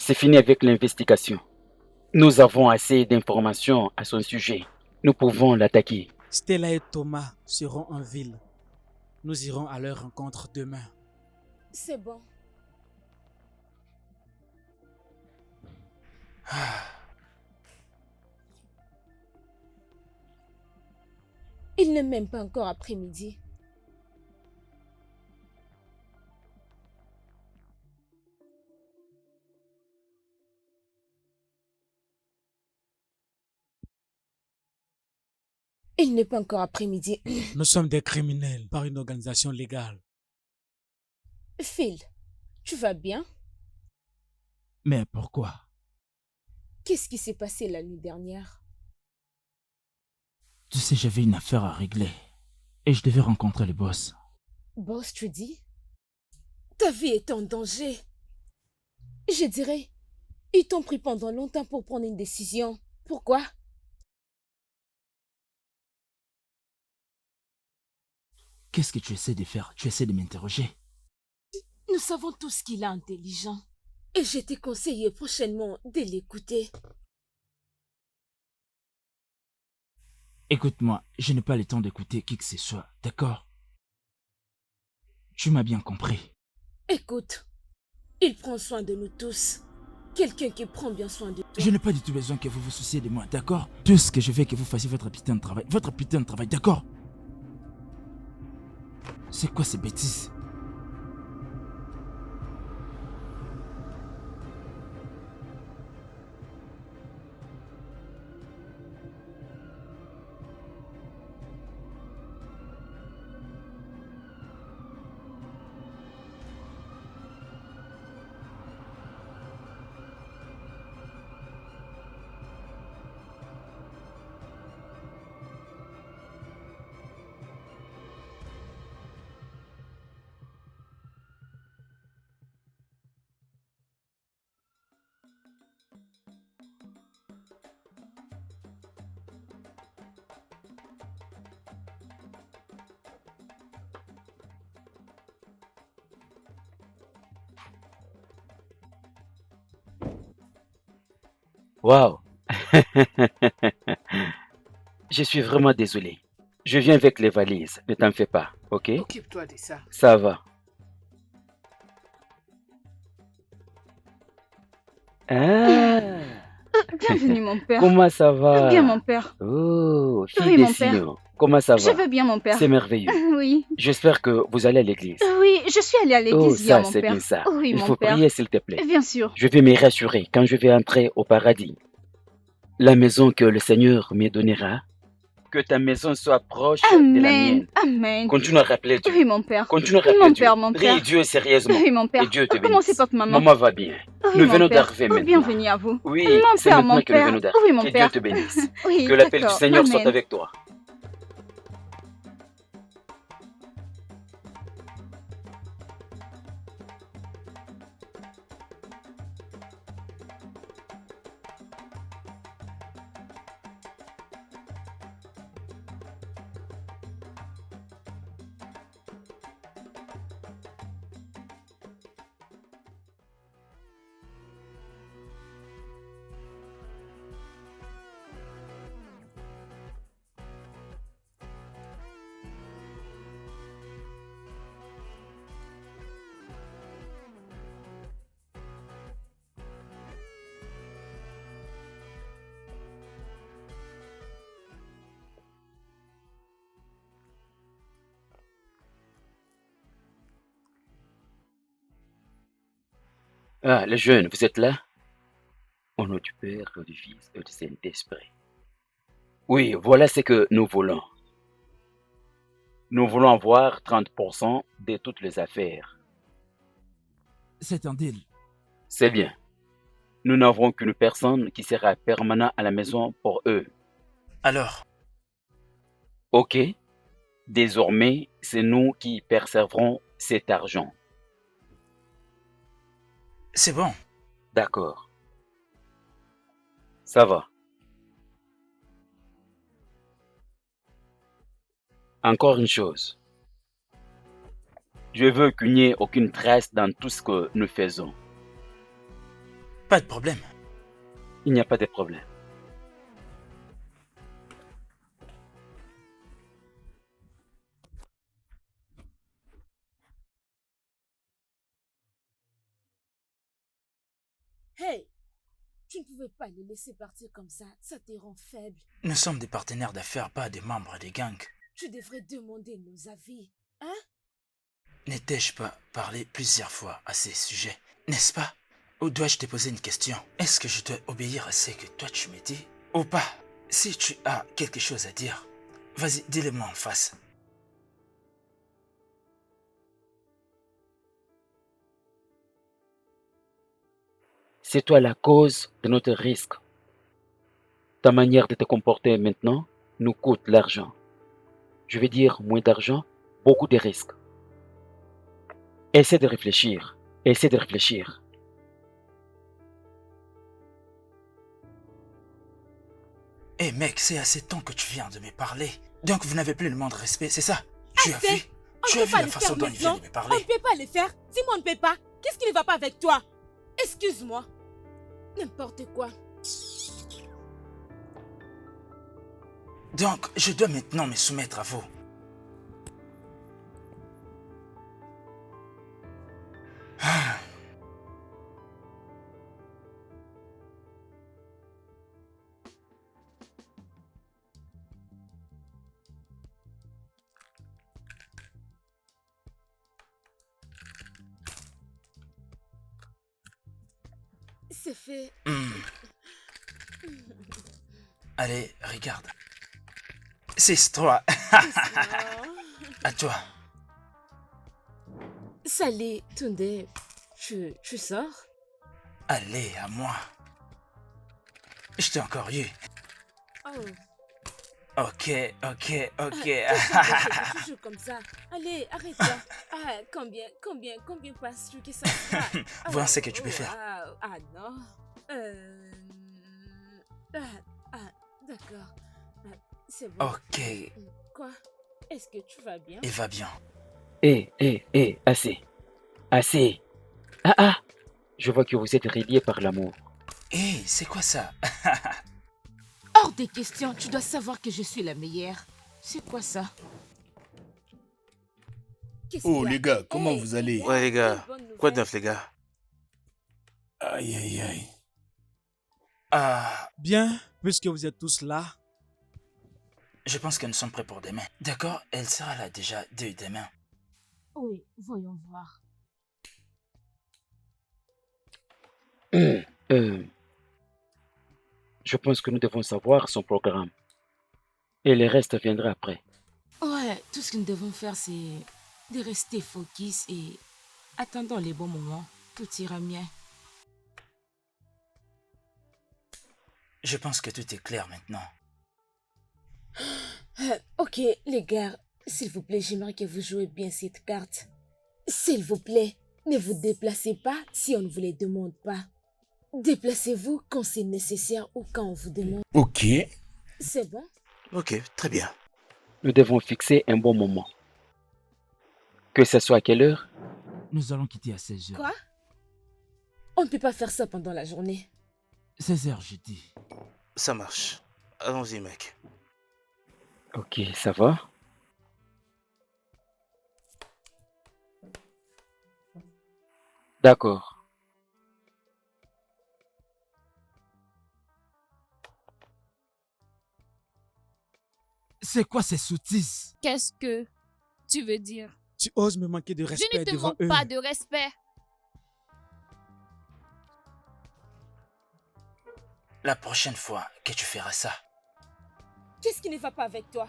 C'est fini avec l'investigation. Nous avons assez d'informations à son sujet. Nous pouvons l'attaquer. Stella et Thomas seront en ville. Nous irons à leur rencontre demain. C'est bon. Il n'est même pas encore après-midi. Il n'est pas encore après-midi. Nous sommes des criminels par une organisation légale. Phil, tu vas bien? Mais pourquoi? Qu'est-ce qui s'est passé la nuit dernière? Tu sais, j'avais une affaire à régler. Et je devais rencontrer le boss. Boss, tu dis? Ta vie est en danger. Je dirais, ils t'ont pris pendant longtemps pour prendre une décision. Pourquoi? Qu'est-ce que tu essaies de faire? Tu essaies de m'interroger? Nous savons tous qu'il est intelligent. Et je t'ai conseillé prochainement de l'écouter. Écoute-moi, je n'ai pas le temps d'écouter qui que ce soit, d'accord? Tu m'as bien compris. Écoute, il prend soin de nous tous. Quelqu'un qui prend bien soin de toi. Je n'ai pas du tout besoin que vous vous souciez de moi, d'accord? Tout ce que je veux que vous fassiez votre putain de travail, d'accord? C'est quoi ces bêtises? Waouh. Je suis vraiment désolé. Je viens avec les valises. Ne t'en fais pas, ok? Occupe-toi de ça. Ça va. Ah. Bienvenue, mon père. Comment ça va? Bien, mon père. Oh, fille Oui, des mon père. Sion. Comment ça Je va? vais bien, mon père. C'est merveilleux. Oui. J'espère que vous allez à l'église. Oui, je suis allée à Oh, l'église hier, ça, mon c'est père. bien ça. Oui, Il mon faut père. prier, s'il te plaît. Bien sûr. Je vais me rassurer quand je vais entrer au paradis. La maison que le Seigneur me donnera, que ta maison soit proche de la Amen. mienne. Amen. Continue à rappeler Dieu. Oui, mon père. Continue à rappeler Mon Dieu. père, mon Prie père. Dieu sérieusement. Oui, mon père. Et Dieu te Comment se bénisse. porte maman? Maman va bien. Oui, Nous mon venons père. d'arriver Oh, maintenant. bienvenue à vous. Oui, Mon c'est père, maintenant mon que nous père. venons d'arriver. Oui, mon Que père. Dieu te bénisse. Oui, Que l'appel du d'accord. Seigneur soit Amen. avec toi. Ah, les jeunes, vous êtes là? Au nom du Père, du Fils et du Saint-Esprit. Oui, voilà ce que nous voulons. Nous voulons avoir 30% de toutes les affaires. C'est un deal. C'est bien. Nous n'avons qu'une personne qui sera permanent à la maison pour eux. Alors, Ok? Désormais, c'est nous qui percevrons cet argent. c'est bon. D'accord. Ça va. Encore une chose. Je veux qu'il n'y ait aucune trace dans tout ce que nous faisons. Pas de problème. Il n'y a pas de problème. Hey, tu ne pouvais pas les laisser partir comme ça te rend faible. Nous sommes des partenaires d'affaires, pas des membres des gangs. Tu devrais demander nos avis, hein? N'ai-je pas parlé plusieurs fois à ces sujets, n'est-ce pas? Ou dois-je te poser une question? Est-ce que je dois obéir à ce que toi tu me dis? Ou pas? Si tu as quelque chose à dire, vas-y, dis-le-moi en face. C'est toi la cause de notre risque. Ta manière de te comporter maintenant nous coûte l'argent. Je veux dire moins d'argent, beaucoup de risques. Essaie de réfléchir. Essaie de réfléchir. Eh mec, c'est assez de temps que tu viens de me parler. Donc vous n'avez plus le moindre respect, c'est ça? Tu as Assez. vu? Tu as vu la façon dont il vient de me On parler? ne peut pas les faire. Simon ne peut pas. Qu'est-ce qui ne va pas avec toi? Excuse-moi. N'importe quoi. Donc, je dois maintenant me soumettre à vous. Ah. C'est fait. Allez, regarde. 6-3. À toi. Salut, Tunde. Tu sors? Allez, à moi. Je t'ai encore eu. Oh. Ok. Tu joues comme ça. Allez, arrête-toi. Ah, combien penses-tu que ça sera? Vois ce que tu peux faire. Non. D'accord. C'est bon. Ok, Quoi? Est-ce que tu vas bien? il va bien. Assez. Assez. Ah, je vois que vous êtes reliés par l'amour. Hé, c'est quoi ça? Hors des questions, tu dois savoir que je suis la meilleure. C'est quoi ça? Qu'est-ce Oh qu'il y a? les gars, comment Hey, vous allez? Ouais, les gars. quelle bonne Quoi de nouvelle. neuf, les gars? Aïe aïe aïe. Ah, Bien, puisque vous êtes tous là, je pense que nous sommes prêts pour demain. D'accord, elle sera là déjà dès demain. Oui, voyons voir. Je pense que nous devons savoir son programme. Et le reste viendra après. Ouais, tout ce que nous devons faire, c'est de rester focus et attendons les bons moments. Tout ira bien. Je pense que tout est clair maintenant. Ok, les gars, s'il vous plaît, j'aimerais que vous jouez bien cette carte. S'il vous plaît, ne vous déplacez pas si on ne vous les demande pas. Déplacez-vous quand c'est nécessaire ou quand on vous demande. Ok. C'est bon? Ok, très bien. Nous devons fixer un bon moment. Que ce soit à quelle heure, Nous allons quitter à 16h. Quoi? On ne peut pas faire ça pendant la journée. 16h, j'ai dit. Ça marche. Allons-y, mec. ok, ça va. D'accord. C'est quoi ces sottises? Qu'est-ce que tu veux dire? tu oses me manquer de Je respect ne te devant manque eux. pas de respect. La prochaine fois que tu feras ça, Qu'est-ce qui ne va pas avec toi?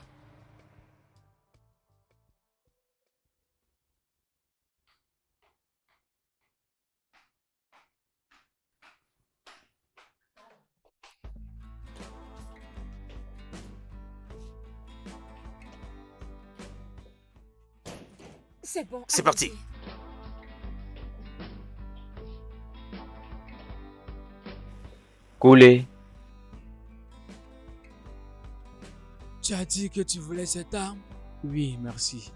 C'est bon. C'est parti. allons-y. Couler. Tu as dit que tu voulais cette arme? Oui, merci.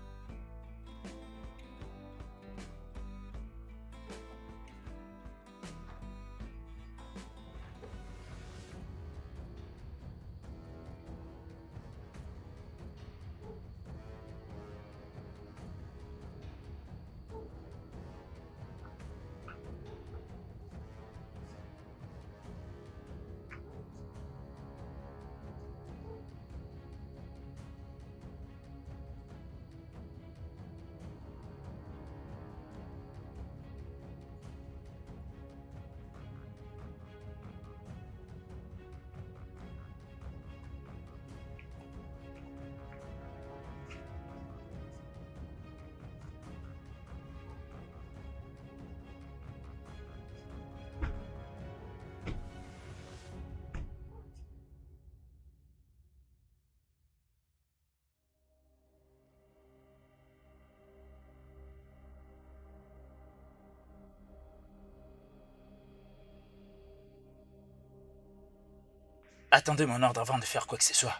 Attendez mon ordre avant de faire quoi que ce soit.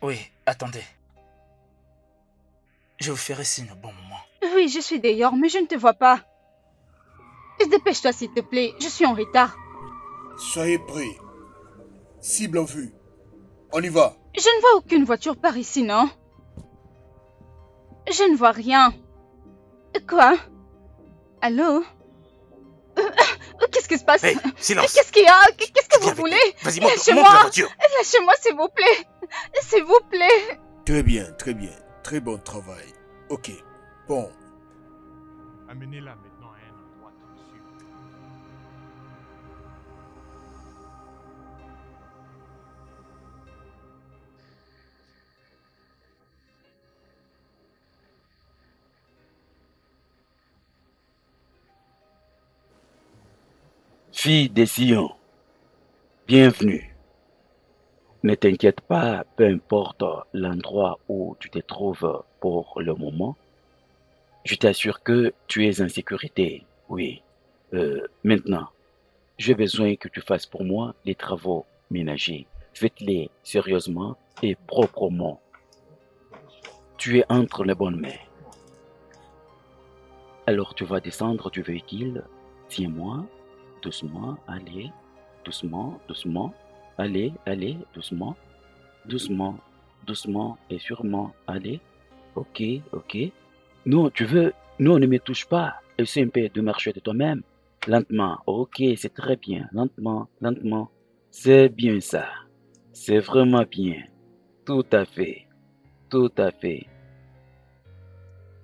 Oui, attendez. Je vous ferai signe au bon moment. Oui, je suis dehors, mais je ne te vois pas. Dépêche-toi, s'il te plaît. Je suis en retard. Soyez prêts. Cible en vue. On y va. Je ne vois aucune voiture par ici, non? Je ne vois rien. Quoi? Allô? Qu'est-ce qui se passe? Hey, silence. Qu'est-ce qu'il y a? Qu'est-ce que Viens vous avec voulez? moi. Vas-y, monte la Lâchez-moi! voiture. Lâchez-moi, s'il vous plaît! S'il vous plaît! Très bien, très bien. Très bon travail. Ok. Bon. Amenez-la maintenant à un endroit sûr. Fille des Sion, bienvenue. Ne t'inquiète pas, peu importe l'endroit où tu te trouves pour le moment. Je t'assure que tu es en sécurité, oui. Maintenant, j'ai besoin que tu fasses pour moi les travaux ménagers. Faites-les sérieusement et proprement. Tu es entre les bonnes mains. Alors tu vas descendre du véhicule. Tiens-moi, doucement, allez, doucement, doucement. Allez, allez, doucement, doucement, doucement et sûrement. Allez, ok, ok. Non, tu veux, non, ne me touche pas. Essaie un peu de marcher de toi-même. Lentement, ok, c'est très bien. Lentement, lentement. C'est bien ça. C'est vraiment bien. Tout à fait. Tout à fait.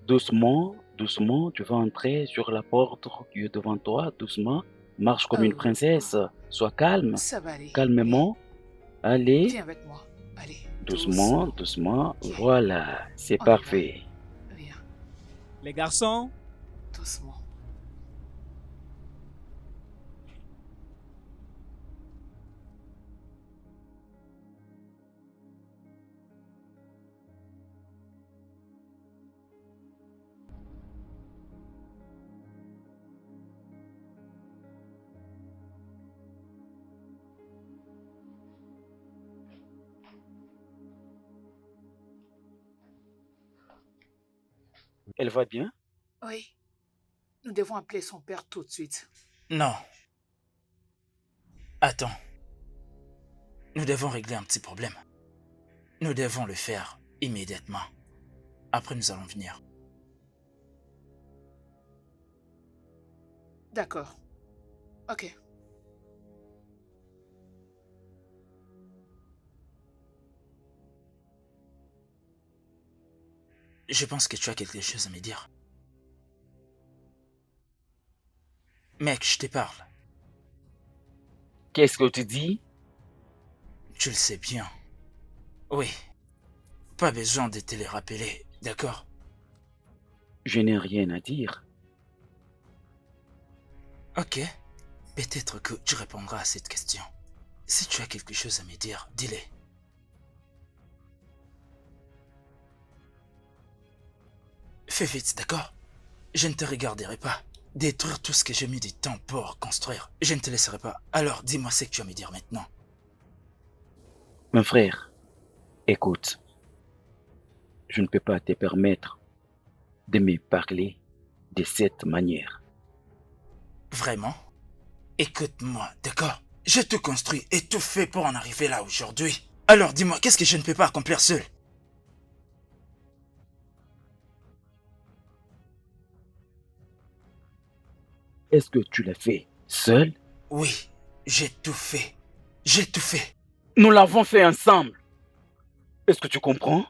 Doucement, doucement, tu vas entrer sur la porte qui est devant toi. Doucement. Marche comme une princesse. Sois calme. Ça va aller. Calmement. Allez. Viens avec moi. Allez. Doucement, doucement. Ok. Voilà, c'est On y va. parfait. Viens. Les garçons, Doucement. Elle va bien? Oui. Nous devons appeler son père tout de suite. Non. Attends. Nous devons régler un petit problème. Nous devons le faire immédiatement. Après, nous allons venir. D'accord. Ok. Je pense que tu as quelque chose à me dire. Mec, je te parle. Qu'est-ce que tu dis? Tu le sais bien. Oui. Pas besoin de te le rappeler, d'accord? Je n'ai rien à dire. Ok. Peut-être que tu répondras à cette question. Si tu as quelque chose à me dire, dis-le. Fais vite, d'accord? Je ne te regarderai pas. Détruire tout ce que j'ai mis du temps pour construire. Je ne te laisserai pas. Alors, dis-moi ce que tu as à me dire maintenant. Mon frère, écoute. Je ne peux pas te permettre de me parler de cette manière. Vraiment? Écoute-moi, d'accord? J'ai tout construit et tout fait pour en arriver là aujourd'hui. Alors dis-moi, qu'est-ce que je ne peux pas accomplir seul? Est-ce que tu l'as fait seul? Oui, j'ai tout fait. J'ai tout fait. Nous l'avons fait ensemble. Est-ce que tu comprends?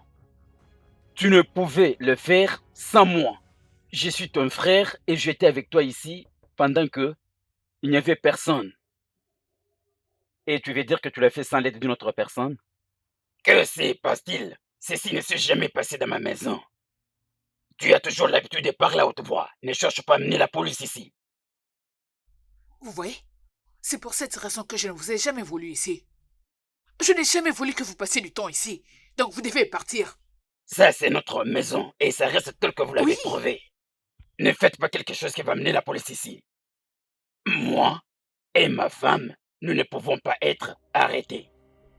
Tu ne pouvais le faire sans moi. Je suis ton frère et j'étais avec toi ici pendant que il n'y avait personne. Et tu veux dire que tu l'as fait sans l'aide d'une autre personne? Que se passe-t-il? Ceci ne s'est jamais passé dans ma maison. Tu as toujours l'habitude de parler à haute voix. Ne cherche pas à amener la police ici. Vous voyez? C'est pour cette raison que je ne vous ai jamais voulu ici. Je n'ai jamais voulu que vous passiez du temps ici. Donc vous devez partir. Ça, c'est notre maison et ça reste tel que vous l'avez Oui. trouvé. Ne faites pas quelque chose qui va amener la police ici. Moi et ma femme, nous ne pouvons pas être arrêtés.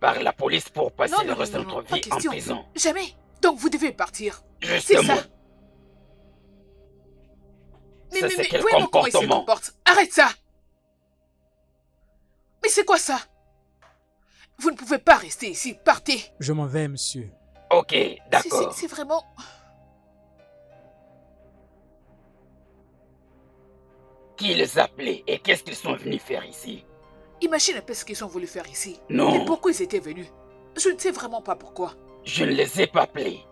par la police pour passer Non, le non, reste de non, non, notre pas vie en question. prison. Jamais. Donc vous devez partir. C'est Justement, ça. Mais, ça mais, c'est mais, quel voyez-moi comment il se comportement? comporte. Arrête ça. Mais c'est quoi ça? Vous ne pouvez pas rester ici. Partez. Je m'en vais, monsieur. Ok, C'est d'accord. c'est vraiment... Qui les a appelés et qu'est-ce qu'ils sont venus faire ici? Imagine un peu ce qu'ils ont voulu faire ici. Non. Et pourquoi ils étaient venus. Je ne sais vraiment pas pourquoi. Je ne les ai pas appelés.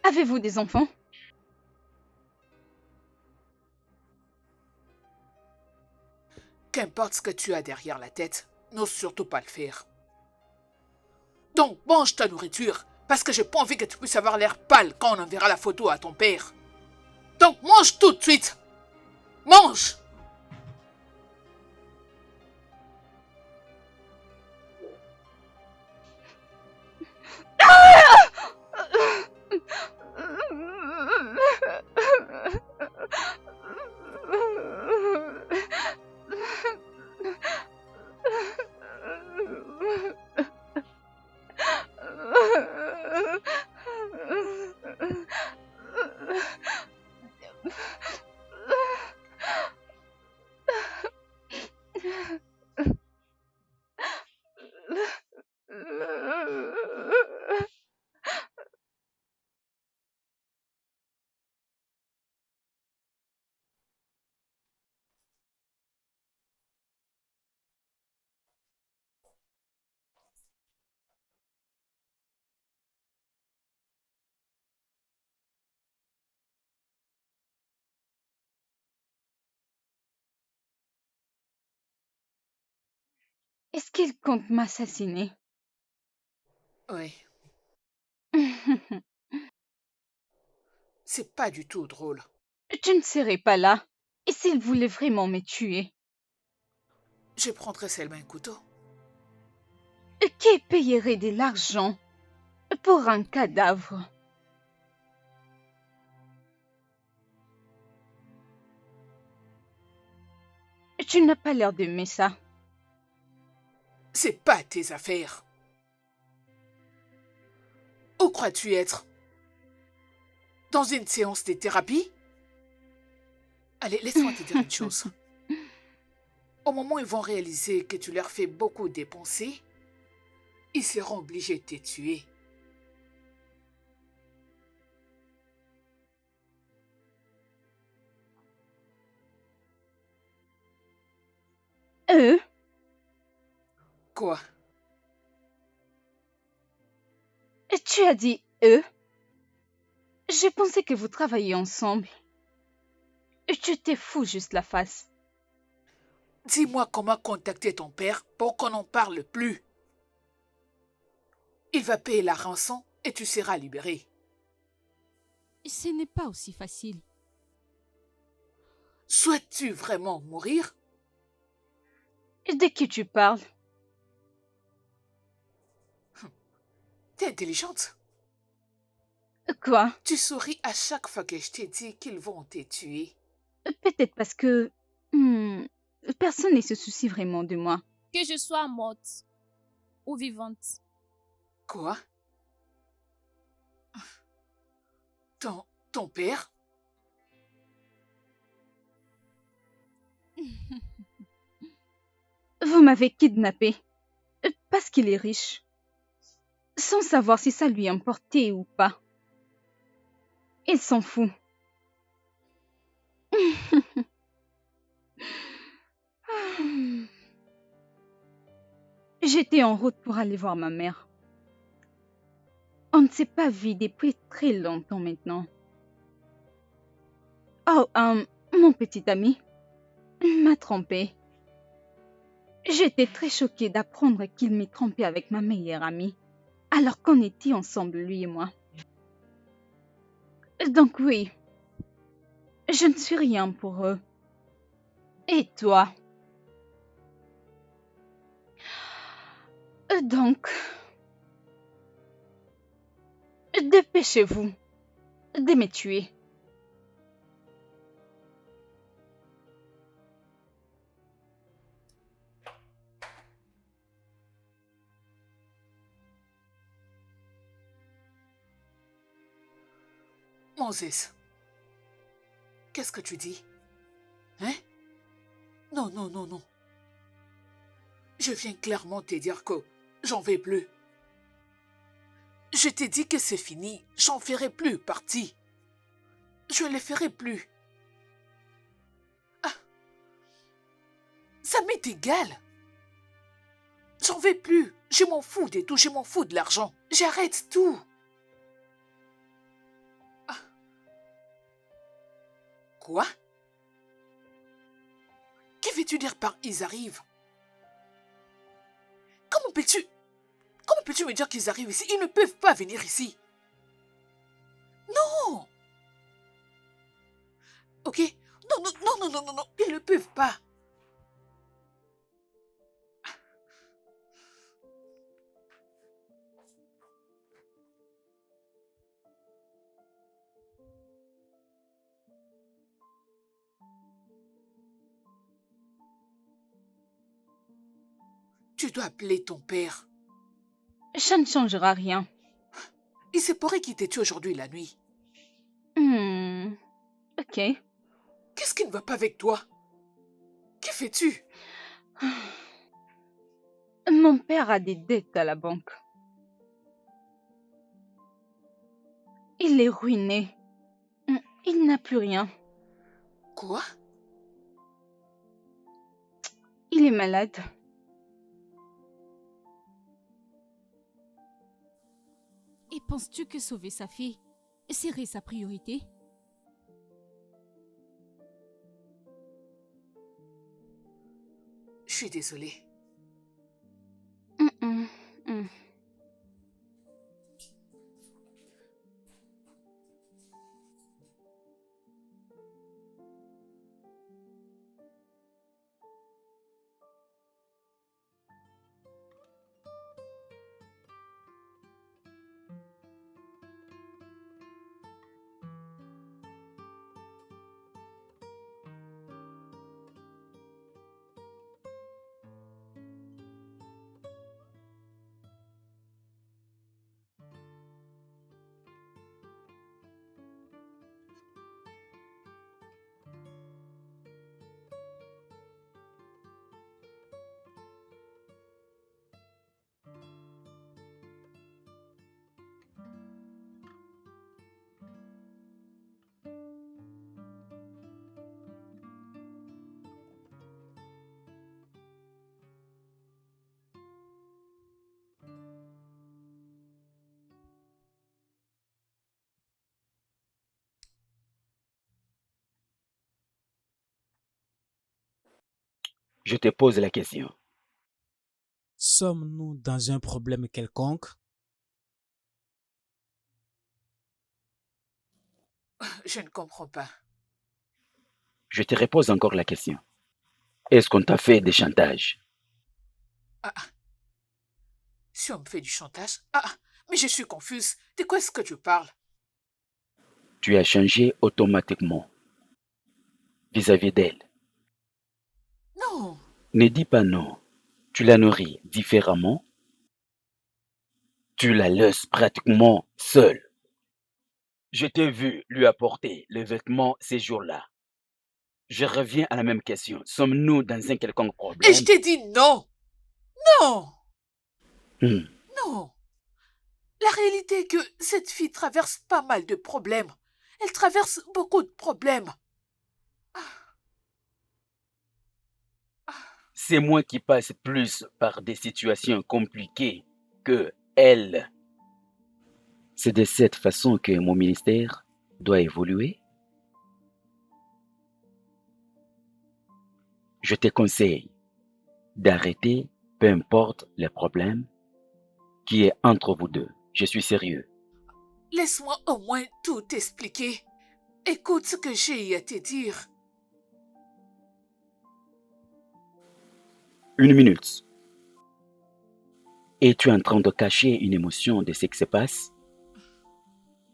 Avez-vous des enfants? Qu'importe ce que tu as derrière la tête, n'ose surtout pas le faire. Donc, mange ta nourriture, parce que j'ai pas envie que tu puisses avoir l'air pâle quand on enverra la photo à ton père. Donc, mange tout de suite. Mange! Est-ce qu'il compte m'assassiner? Oui, c'est pas du tout drôle. Je ne serai pas là. Et s'il voulait vraiment me tuer? Je prendrai seulement un couteau. Qui payerait de l'argent pour un cadavre? Tu n'as pas l'air d'aimer ça. C'est pas tes affaires. Où crois-tu être? Dans une séance de thérapie? Allez, laisse-moi te dire une chose. Au moment où ils vont réaliser que tu leur fais beaucoup dépenser, ils seront obligés de te tuer. Eux? Quoi? Tu as dit eux? Je pensais que vous travailliez ensemble. Tu t'es fou juste la face. Dis-moi comment contacter ton père pour qu'on n'en parle plus. Il va payer la rançon et tu seras libéré. Ce n'est pas aussi facile. Souhaites-tu vraiment mourir? De qui tu parles? T'es intelligente. Quoi? Tu souris à chaque fois que je t'ai dit qu'ils vont te tuer. Peut-être parce que personne ne se soucie vraiment de moi. Que je sois morte ou vivante. Quoi? Ton père? Vous m'avez kidnappé parce qu'il est riche, sans savoir si ça lui importait ou pas. Il s'en fout. J'étais en route pour aller voir ma mère. On ne s'est pas vu depuis très longtemps maintenant. Oh, mon petit ami m'a trompée. J'étais très choquée d'apprendre qu'il m'ait trompée avec ma meilleure amie, alors qu'on était ensemble, lui et moi. Donc oui, je ne suis rien pour eux. Et toi? Donc, dépêchez-vous de me tuer. Moses, qu'est-ce que tu dis? Hein? Non, non, non, non. Je viens clairement te dire que j'en vais plus. Je t'ai dit que c'est fini, j'en ferai plus partie. Je ne les ferai plus. Ah, ça m'est égal. J'en vais plus. Je m'en fous de tout, je m'en fous de l'argent. J'arrête tout. Ah. Quoi? Que veux-tu dire par ils arrivent? Comment peux-tu me dire qu'ils arrivent ici? Ils ne peuvent pas venir ici. Non. Ok? Non, non, non, non, non, non, non. Ils ne peuvent pas. Tu dois appeler ton père. Ça ne changera rien. Il se pourrait qu'il t'ait tué aujourd'hui la nuit. Ok. Qu'est-ce qui ne va pas avec toi? Que fais-tu? Mon père a des dettes à la banque. Il est ruiné. Il n'a plus rien. Quoi? Il est malade. Et penses-tu que sauver sa fille serait sa priorité? Je suis désolée. Je te pose la question. Sommes-nous dans un problème quelconque? Je ne comprends pas. Je te repose encore la question. Est-ce qu'on t'a fait des chantages? Ah, si on me fait du chantage? Ah, mais je suis confuse. De quoi est-ce que tu parles? Tu as changé automatiquement vis-à-vis d'elle. Non. Ne dis pas non. Tu la nourris différemment. Tu la laisses pratiquement seule. Je t'ai vu lui apporter les vêtements ces jours-là. Je reviens à la même question. Sommes-nous dans un quelconque Et problème? je t'ai dit non. Non. Non. La réalité est que cette fille traverse pas mal de problèmes. Elle traverse beaucoup de problèmes. C'est moi qui passe plus par des situations compliquées que elle. C'est de cette façon que mon ministère doit évoluer. Je te conseille d'arrêter, peu importe le problème qui est entre vous deux. Je suis sérieux. Laisse-moi au moins tout t'expliquer. Écoute ce que j'ai à te dire. Une minute. Es-tu en train de cacher une émotion de ce qui se passe?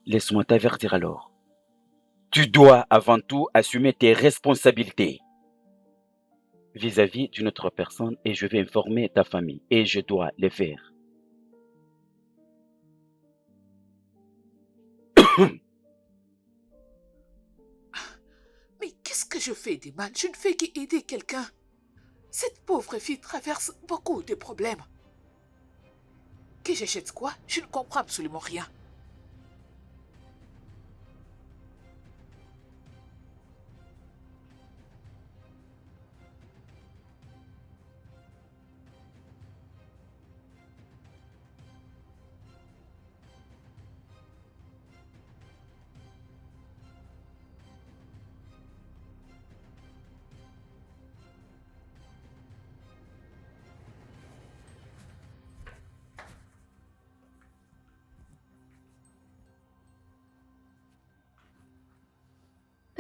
Laisse-moi t'avertir alors. Tu dois avant tout assumer tes responsabilités vis-à-vis d'une autre personne et je vais informer ta famille et je dois le faire. Mais qu'est-ce que je fais de mal? Je ne fais qu'aider quelqu'un. Cette pauvre fille traverse beaucoup de problèmes. Que j'achète quoi? Je ne comprends absolument rien.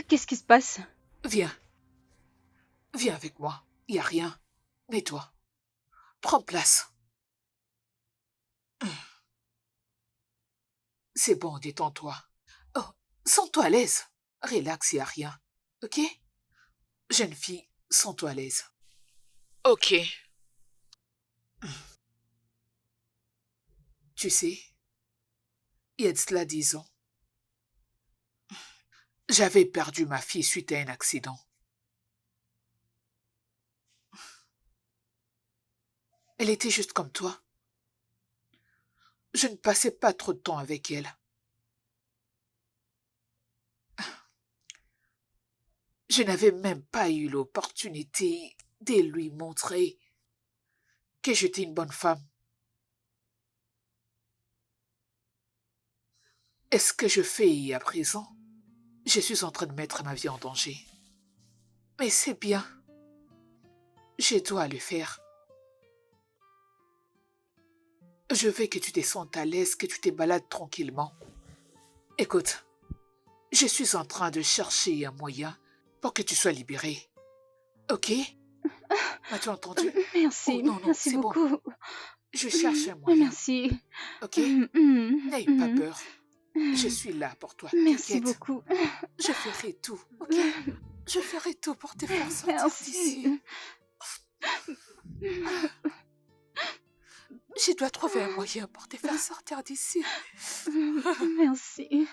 Qu'est-ce qui se passe? Viens. Viens avec moi. Il n'y a rien. Mets-toi. Prends place. C'est bon, détends-toi. Oh, sens-toi à l'aise. Relax, il n'y a rien. Ok? Jeune fille, sens-toi à l'aise. Ok. Tu sais, il y a de cela 10 ans, j'avais perdu ma fille suite à un accident. Elle était juste comme toi. Je ne passais pas trop de temps avec elle. Je n'avais même pas eu l'opportunité de lui montrer que j'étais une bonne femme. Et ce que je fais à présent, je suis en train de mettre ma vie en danger. Mais c'est bien. Je dois le faire. Je veux que tu te sentes à l'aise, que tu te balades tranquillement. Écoute, je suis en train de chercher un moyen pour que tu sois libérée. Ok? M'as-tu entendu? Merci, Oh non, non, merci c'est bon. beaucoup. Je cherche un moyen. Merci. Ok? N'aie pas peur. Je suis là pour toi. Merci T'inquiète. beaucoup. Je ferai tout, ok? Je ferai tout pour te faire sortir d'ici. Merci. Je dois trouver un moyen pour te faire sortir d'ici. Merci.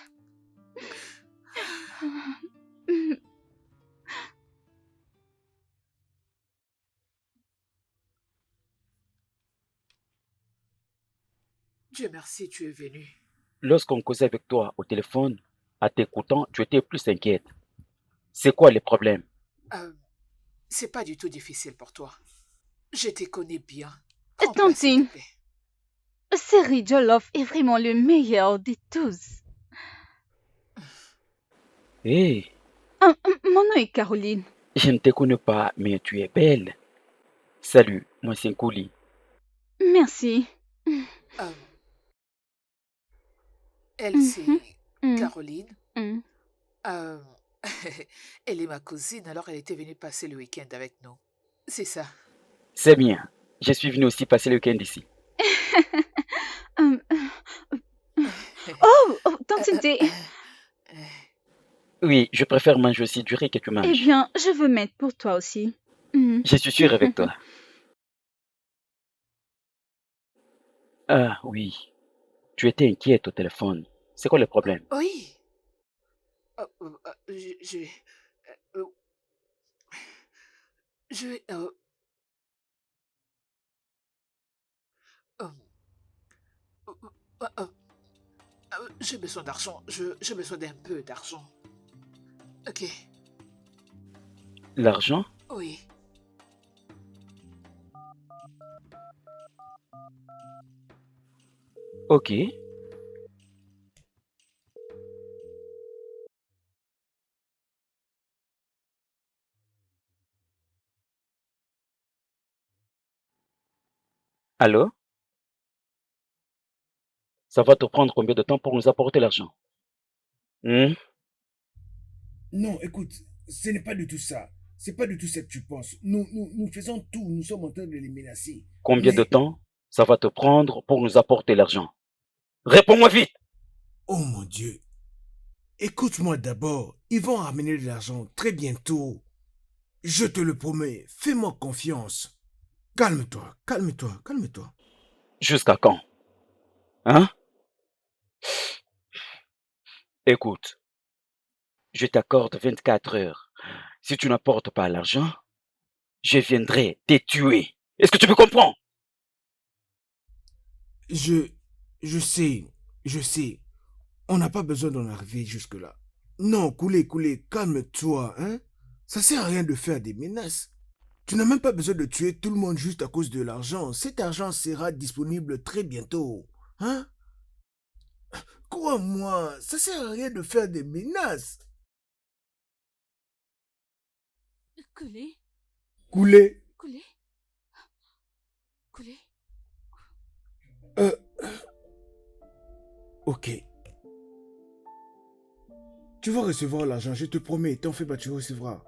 Dieu merci, tu es venu. Lorsqu'on causait avec toi au téléphone, à t'écoutant, tu étais plus inquiète. C'est quoi le problème? C'est pas du tout difficile pour toi. Je te connais bien. Prends place, s'il Tantine, te plaît. Seri Jollof est vraiment le meilleur de tous. Hé, Mon nom est Caroline. je ne te connais pas, mais tu es belle. Salut, moi c'est Nkouli. Merci. Elle, c'est Mhm. Caroline. Mm. Elle est ma cousine, alors elle était venue passer le week-end avec nous. C'est ça. C'est bien. Je suis venu aussi passer le week-end ici. Oh, Tantine T. Oui, je préfère manger aussi du riz que tu Eh manges. bien, je veux mettre pour toi aussi. Mm. Je suis sûr avec toi. Ah oui, tu étais inquiète au téléphone. C'est quoi le problème? Oui. Je... euh, je... euh, euh, j'ai besoin d'argent. J'ai besoin d'un peu d'argent. Ok. L'argent? Oui. Ok. Allô? Ça va te prendre combien de temps pour nous apporter l'argent? Hmm? Non, écoute, ce n'est pas du tout ça. C'est pas du tout ça que tu penses. Nous faisons tout, nous sommes en train de les menacer. Combien de Mais, temps ça va te prendre pour nous apporter l'argent? Réponds-moi vite! oh mon Dieu, écoute-moi d'abord. Ils vont ramener de l'argent très bientôt. Je te le promets, fais-moi confiance. Calme-toi, calme-toi, calme-toi. Jusqu'à quand? Hein? Écoute, je t'accorde 24 heures. Si tu n'apportes pas l'argent, je viendrai te tuer. Est-ce que tu me comprends? Je, je sais. On n'a pas besoin d'en arriver jusque-là. Non, Koulé, calme-toi, hein. Ça sert à rien de faire des menaces. Tu n'as même pas besoin de tuer tout le monde juste à cause de l'argent. Cet argent sera disponible très bientôt. Hein? Crois-moi, ça sert à rien de faire des menaces. Coulé, Koulé, coulé, coulé. euh, ok. Tu vas recevoir l'argent, je te promets. T'en fais pas, tu recevras.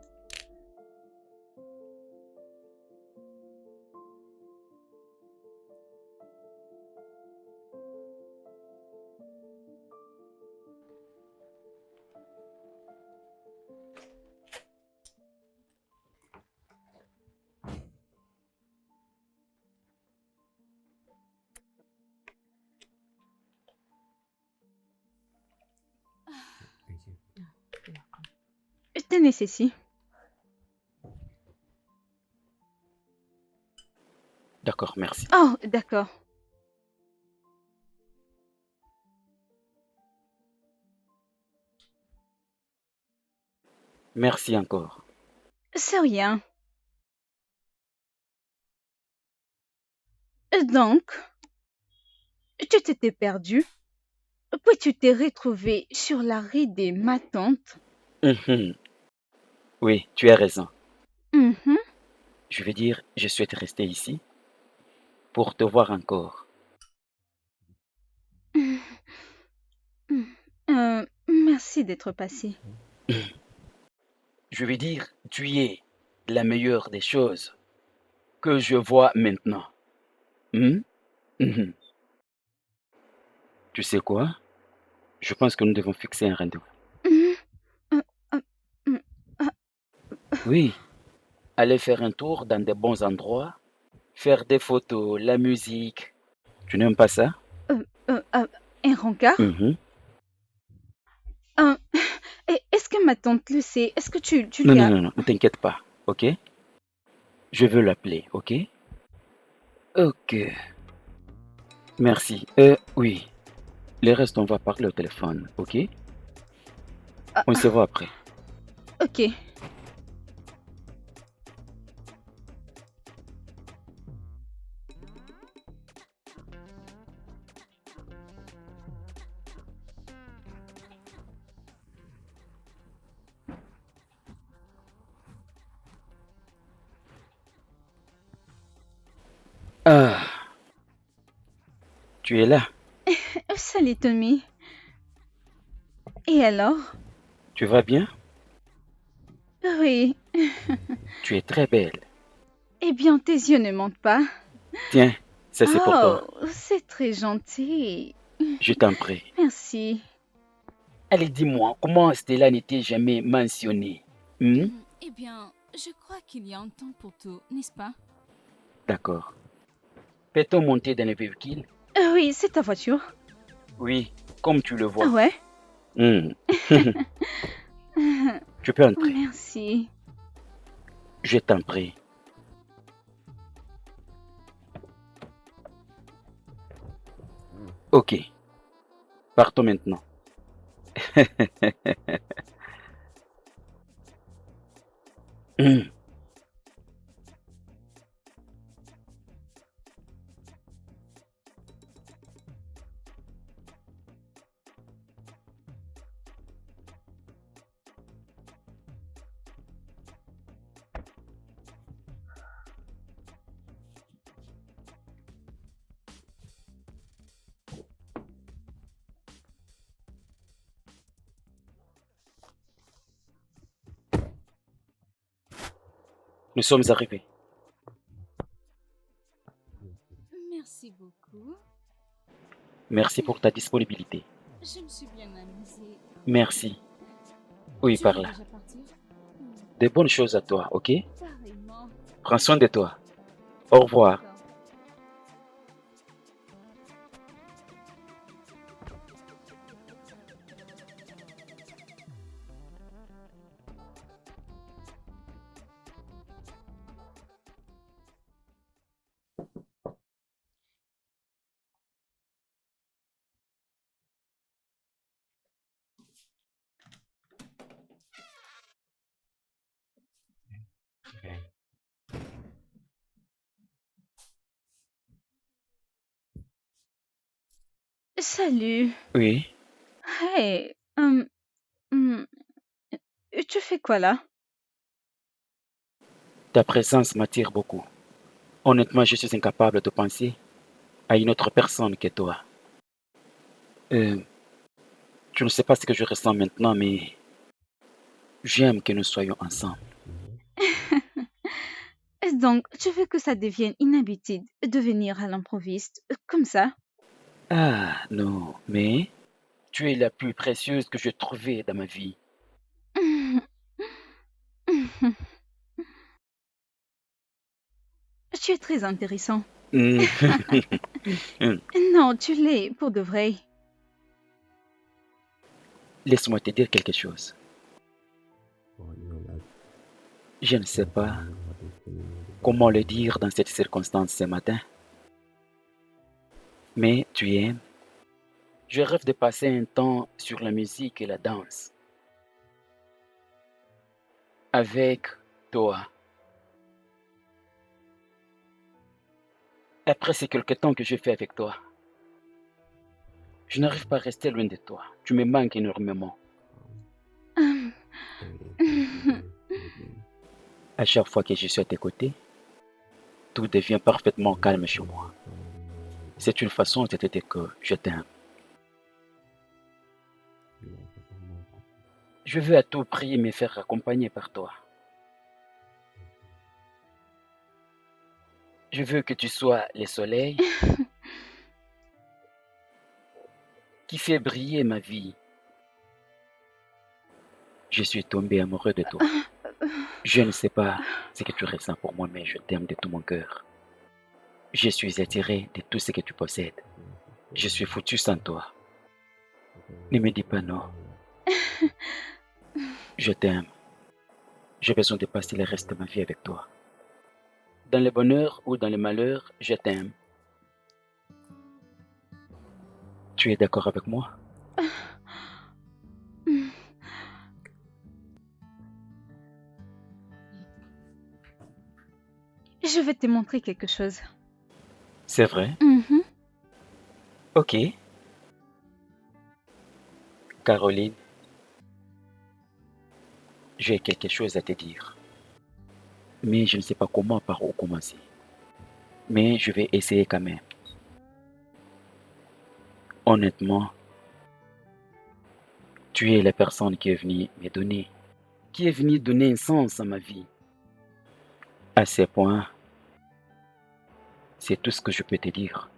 Tenez ceci. D'accord, merci. Oh, d'accord. Merci encore. C'est rien. Donc, tu t'étais perdu, puis tu t'es retrouvé sur la rue de ma tante. Mhm. Oui, tu as raison. Mhm. Je veux dire, je souhaite rester ici pour te voir encore. Merci d'être passé. Je veux dire, tu es la meilleure des choses que je vois maintenant. Hmm? Mhm. Tu sais quoi? Je pense que nous devons fixer un rendez-vous. Mhm. Euh, euh, mm, ah, Oui, aller faire un tour dans des bons endroits, faire des photos, la musique. Tu n'aimes pas ça? euh, un rencard? Mhm. Euh, Est-ce que ma tante le sait? Est-ce que tu Non, lui non, as... non, non, ne t'inquiète pas, ok? Je veux l'appeler, ok? Ok, merci. Oui, le reste, on va parler au téléphone, ok? Ah, On se voit après. ok. Ah, tu es là, Salut Tommy. Et alors? tu vas bien? Oui. Tu es très belle. Eh bien, tes yeux ne mentent pas. Tiens, ça c'est pour Oh, toi. c'est très gentil. Je t'en prie. Merci. Allez, dis-moi, comment Stella n'était jamais mentionnée? Hmm? Eh bien, je crois qu'il y a un temps pour tout, n'est-ce pas? D'accord. Peut-on monter dans le véhicule? Oui, c'est ta voiture. Oui, comme tu le Ah vois. ouais? Hmm. Tu peux entrer. Merci. Je t'en prie. Ok, partons maintenant. Hmm. Nous sommes arrivés. Merci beaucoup. Merci pour ta disponibilité. Je me suis bien amusée. Merci. Oui, Tu par veux là. déjà partir? De bonnes choses à toi, ok? Pareillement. Prends soin de toi. Au revoir. D'accord. Salut. Oui, Hey, hum, tu fais quoi là? ta présence m'attire beaucoup. Honnêtement, je suis incapable de penser à une autre personne que toi. Euh, tu ne sais pas ce que je ressens maintenant, mais j'aime que nous soyons ensemble. Donc, tu veux que ça devienne une habitude de venir à l'improviste, comme ça? Ah, non, mais tu es la plus précieuse que j'ai trouvée dans ma vie. Tu es très intéressant. Hmm. Non, tu l'es, pour de vrai. Laisse-moi te dire quelque chose. Je ne sais pas comment le dire dans cette circonstance ce matin, mais tu aimes. Je rêve de passer un temps sur la musique et la danse avec toi. Après ces quelques temps que j'ai fait avec toi, je n'arrive pas à rester loin de toi. Tu me manques énormément. Hum. À chaque fois que je suis à tes côtés, tout devient parfaitement calme chez moi. C'est une façon de te dire que je t'aime. Je veux à tout prix me faire accompagner par toi. Je veux que tu sois le soleil qui fait briller ma vie. Je suis tombé amoureux de toi. Je ne sais pas ce que tu ressens pour moi, mais je t'aime de tout mon cœur. Je suis attiré de tout ce que tu possèdes. Je suis foutu sans toi. Ne me dis pas non. Je t'aime. J'ai besoin de passer le reste de ma vie avec toi. Dans le bonheur ou dans le malheur, je t'aime. Tu es d'accord avec moi? Je vais te montrer quelque chose. C'est vrai? Mhm. Ok. Caroline, j'ai quelque chose à te dire. Mais je ne sais pas comment par où commencer. Mais je vais essayer quand même. Honnêtement, tu es la personne qui est venue me donner, qui est venue donner un sens à ma vie. À ce point, c'est tout ce que je peux te dire.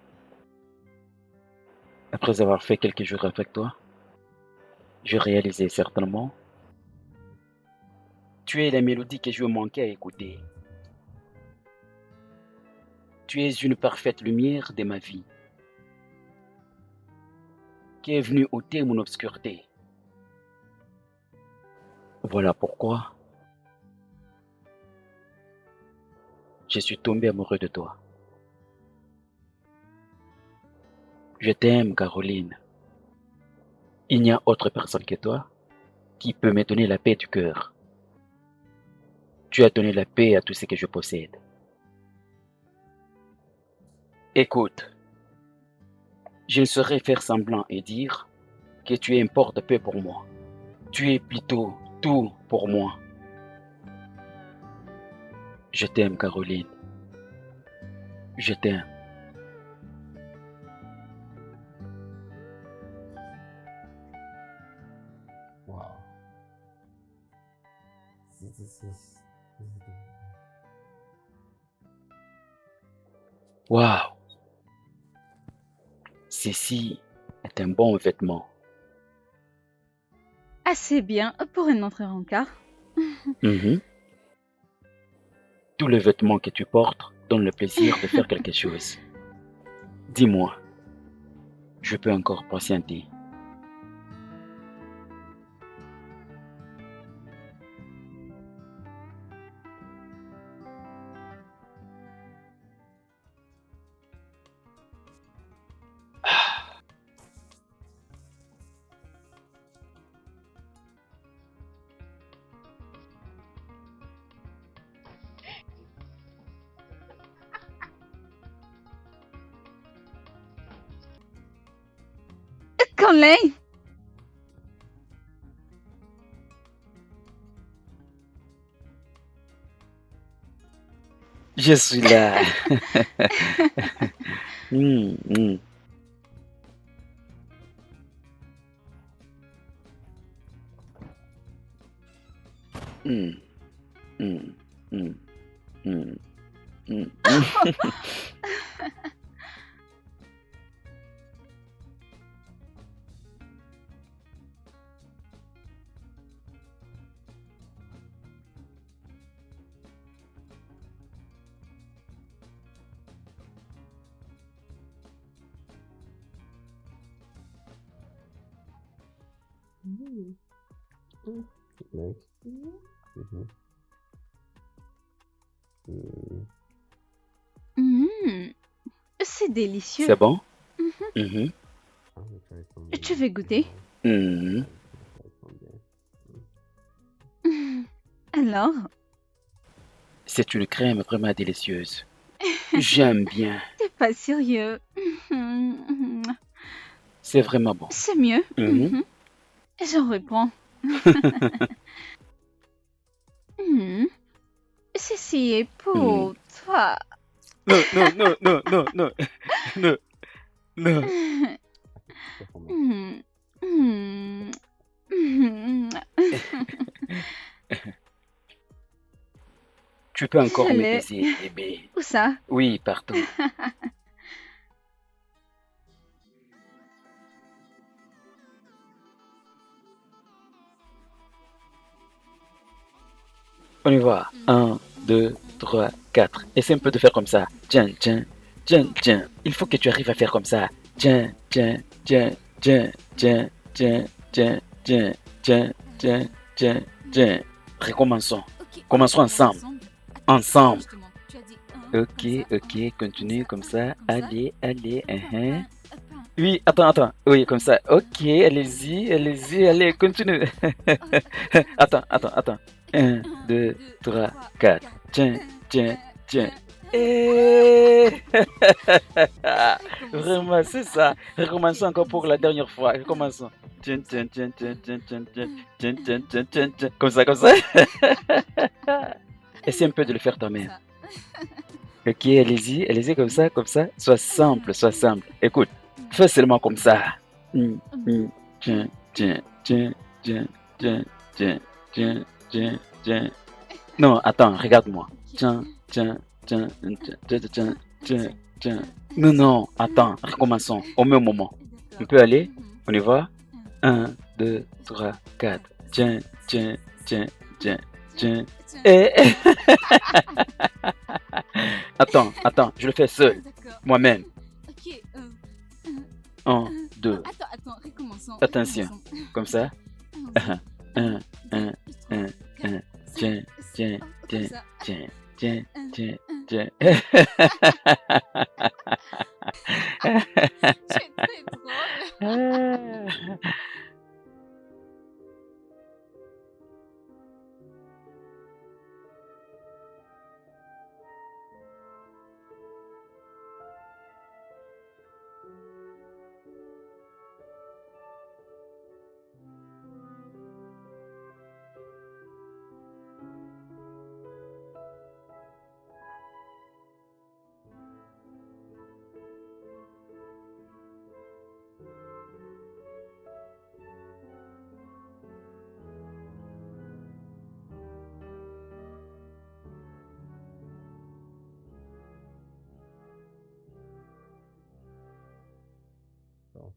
Après avoir fait quelques jours avec toi, je réalisais certainement, tu es la mélodie que je manquais à écouter. Tu es une parfaite lumière de ma vie, qui est venue ôter mon obscurité. Voilà pourquoi je suis tombé amoureux de toi. Je t'aime, Caroline. Il n'y a autre personne que toi qui peut me donner la paix du cœur. Tu as donné la paix à tout ce que je possède. Écoute, je ne saurais faire semblant et dire que tu importes peu pour moi. Tu es plutôt tout pour moi. Je t'aime, Caroline. Je t'aime. Wow. This is Waouh! Ceci est un bon vêtement. Assez bien pour un autre rencard. Mhm. Tous les vêtements que tu portes donnent le plaisir de faire quelque chose. Dis-moi, je peux encore patienter. Colin! Je suis là. Hmm, hmm. Hmm, hmm, hmm, hmm, hmm. Mhm. C'est délicieux. C'est bon? Mhm. Mhm, Tu veux goûter? mhm. Alors? C'est une crème vraiment délicieuse. J'aime bien. T'es pas sérieux. C'est vraiment bon. C'est mieux. Mhm. J'en reprends. Ceci est pour toi. Non, non, non, non, non, non, non, non. Tu peux encore Je me l'ai. baiser, bébé. Où ça? Oui, partout. On y va. 1, 2, 3, 4. Essaie un peu de faire comme ça. Tiens, tiens, tiens, tiens. Il faut que tu arrives à faire comme ça. Tiens, tiens, tiens, tiens, tiens, tiens, tiens, tiens, tiens, tiens, tiens, tiens. Recommençons. Commençons ensemble. Ensemble. Ok, ok, continue comme ça. Allez, allez. Oui, attends, attends. Oui, comme ça. Ok, allez-y, allez-y, allez, continue. Attends, attends, attends. 1, 2, 3, 4. Tiens, tiens, tiens. Eh. Vraiment, c'est ça. Recommençons encore pour la dernière fois. Recommençons. Tiens, tiens, tiens, tiens, tiens, tiens, tiens, tiens, tiens, tiens, tiens, tiens. Comme ça, comme ça. Essaie un peu de le faire toi-même. Ok, allez-y, allez-y comme ça, comme ça. Sois simple, sois simple. Écoute, fais seulement comme ça. Tiens, tiens, tiens, tiens, tiens, tiens, tiens, tiens, tiens. Non, attends, regarde-moi. Tiens, tiens, tiens, tiens, tiens, tiens, tiens, tiens. Non, non, attends, recommençons au même moment. On peut aller? On y va? 1, 2, 3, 4. Tiens, tiens, tiens, tiens, tiens. Eh, eh. Attends, attends, je le fais seul, moi-même. Ok. 1, 2. Attends, recommençons. Attention, comme ça. 1, 1, 1, 1. Tiens, tiens, tiens, tiens, tiens, tiens, tiens. Tu es très drôle. Non.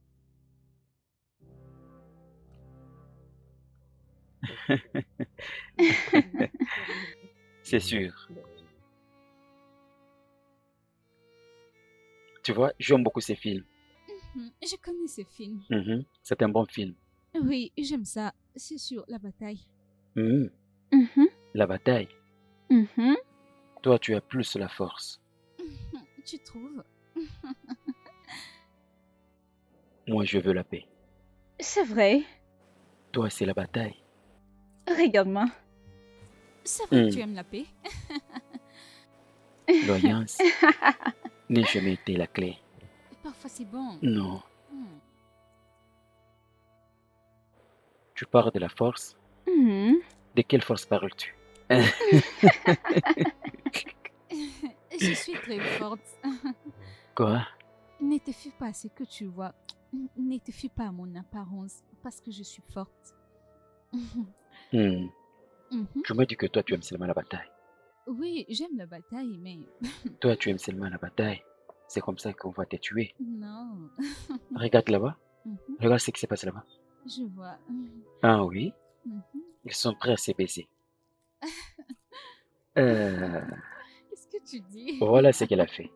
C'est sûr. Tu vois, j'aime beaucoup ces films. Je connais ce film. C'est un bon film. Oui, j'aime ça. C'est sur la bataille. Mhm. La bataille. Toi, tu as plus la force. Tu trouves? Moi, je veux la paix. C'est vrai. Toi, c'est la bataille. Regarde-moi. C'est vrai que tu aimes la paix. L'alliance n'a jamais été la clé. Parfois, c'est bon. Non. Tu parles de la force? De quelle force parles-tu? Je suis très forte. Quoi? Ne te fie pas à ce que tu vois. Ne te fie pas à mon apparence parce que je suis forte. Tu m'as dit que toi, tu aimes seulement la bataille. Oui, j'aime la bataille, mais... Toi, tu aimes seulement la bataille. C'est comme ça qu'on va te tuer. Non. Regarde là-bas. Regarde ce qui se passe là-bas. Je vois. Ah oui? Ils sont prêts à se baiser. Qu'est-ce que tu dis? Voilà ce qu'elle a fait.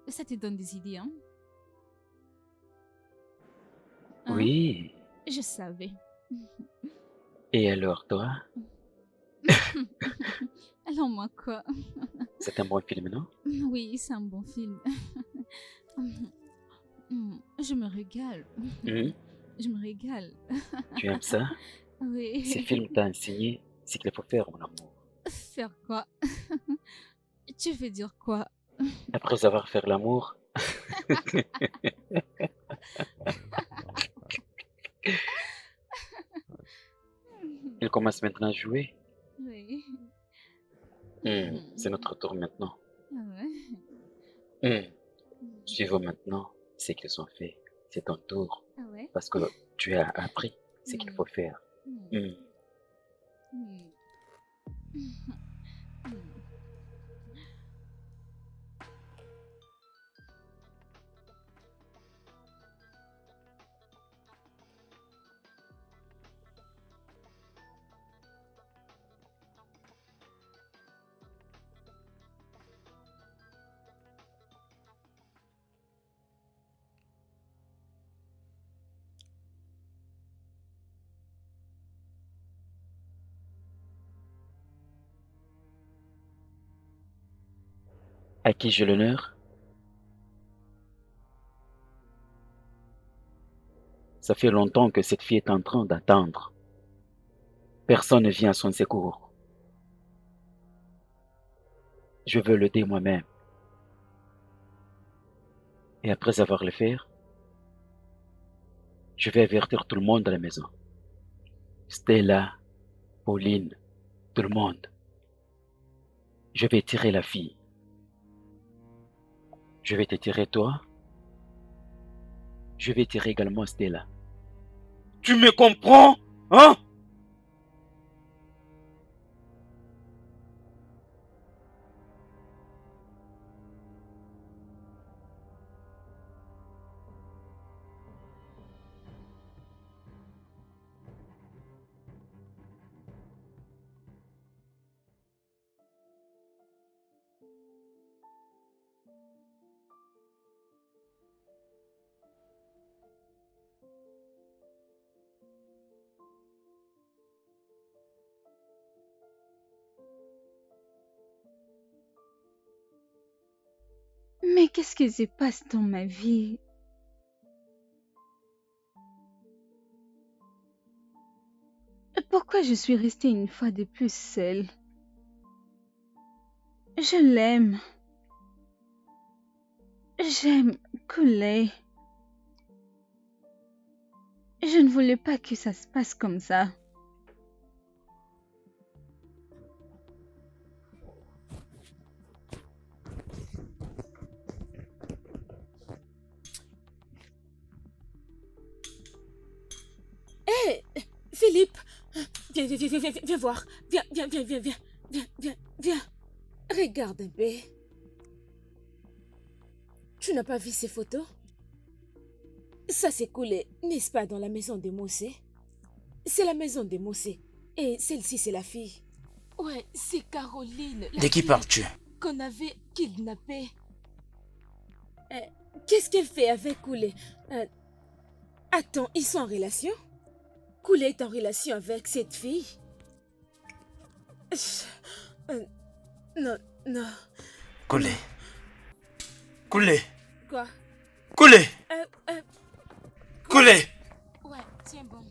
Ça te donne des idées, hein? Oui. Je savais. Et alors, toi? Alors moi, quoi? C'est un bon film, non? Oui, c'est un bon film. Je me régale. Je me régale. Tu aimes ça? Oui. Ce film t'a enseigné ce qu'il faut faire, mon amour. Faire quoi? Tu veux dire quoi? Après avoir fait l'amour. Il commence maintenant à jouer. Oui. C'est notre tour maintenant. Ah ouais? Suivons maintenant ce qu'ils ont fait. C'est ton tour. Ah ouais? Parce que tu as appris ce qu'il faut faire. À qui j'ai l'honneur? Ça fait longtemps que cette fille est en train d'attendre. Personne ne vient à son secours. Je veux l'aider moi-même. Et après avoir le fait, je vais avertir tout le monde à la maison. Stella, Pauline, tout le monde. Je vais tirer la fille. Je vais te tirer toi. Je vais tirer également Stella. Tu me comprends, hein? Mais qu'est-ce qui se passe dans ma vie? Pourquoi je suis restée une fois de plus seule? Je l'aime. J'aime couler. Je ne voulais pas que ça se passe comme ça. Hé, Philippe, viens voir. Viens. Regarde un peu. Tu n'as pas vu ces photos? Ça s'est coulé, n'est-ce pas, dans la maison de Mossé? C'est la maison de Mossé. Et celle-ci, c'est la fille. Ouais, c'est Caroline. De qui parles-tu? Qu'on avait kidnappée. Qu'est-ce qu'elle fait avec Koulé? Attends, ils sont en relation? Koulé est en relation avec cette fille? Non, non. Koulé. Koulé. Quoi? Koulé. Koulé. Ouais, tiens bon.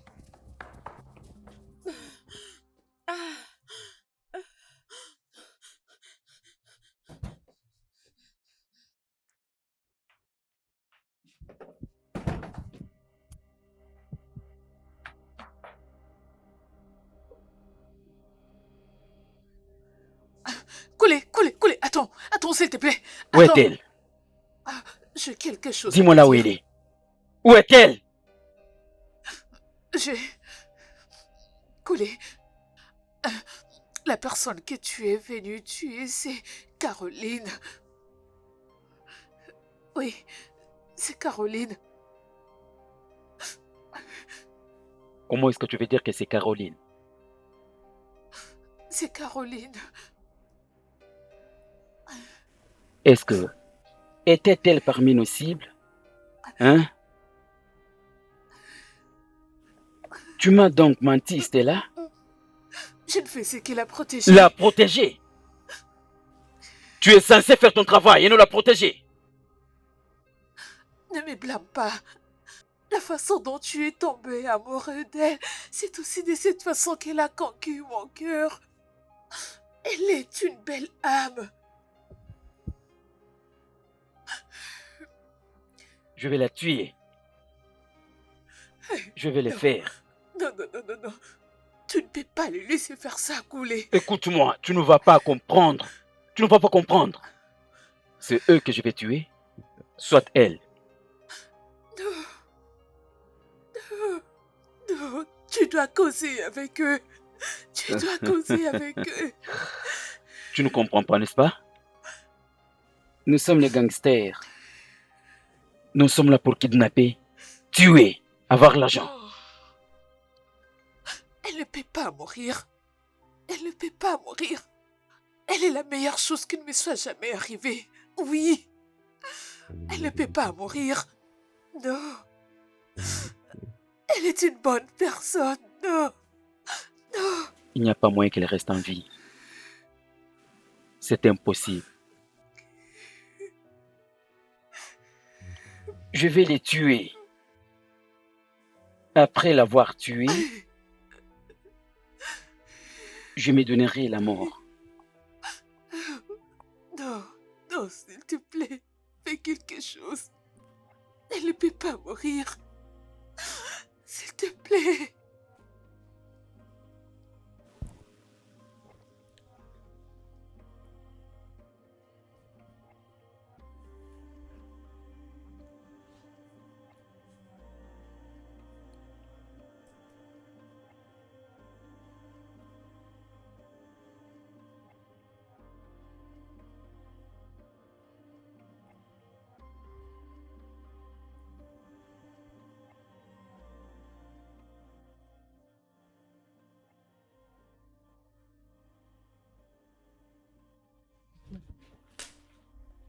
Koulé, attends, s'il te plaît. Où Attends. est-elle? J'ai quelque chose. Dis-moi à là te où dire. elle est. Où est-elle? Koulé, la personne que tu es venue tuer, c'est Caroline. Oui, c'est Caroline. Comment est-ce que tu veux dire que c'est Caroline? C'est Caroline. Est-ce que... était-elle parmi nos cibles? Hein? Tu m'as donc menti, Stella? Je ne faisais que la protéger. La protéger? Tu es censé faire ton travail et non la protéger. Ne me blâme pas. La façon dont tu es tombé amoureux d'elle, c'est aussi de cette façon qu'elle a conquis mon cœur. Elle est une belle âme. Je vais la tuer. Je vais le faire. Non. Tu ne peux pas le laisser faire ça, Koulé. Écoute-moi, tu ne vas pas comprendre. Tu ne vas pas comprendre. C'est eux que je vais tuer, soit elle. Non, tu dois causer avec eux. Tu dois causer avec eux. Tu ne comprends pas, n'est-ce pas? Nous sommes les gangsters. Nous sommes là pour kidnapper, tuer, avoir l'argent. Elle ne peut pas mourir. Elle ne peut pas mourir. Elle est la meilleure chose qui ne me soit jamais arrivée. Oui. Elle ne peut pas mourir. Non. Elle est une bonne personne. Non. Il n'y a pas moyen qu'elle reste en vie. C'est impossible. Je vais les tuer. Après l'avoir tué, je me donnerai la mort. Non, s'il te plaît, fais quelque chose. Elle ne peut pas mourir. S'il te plaît.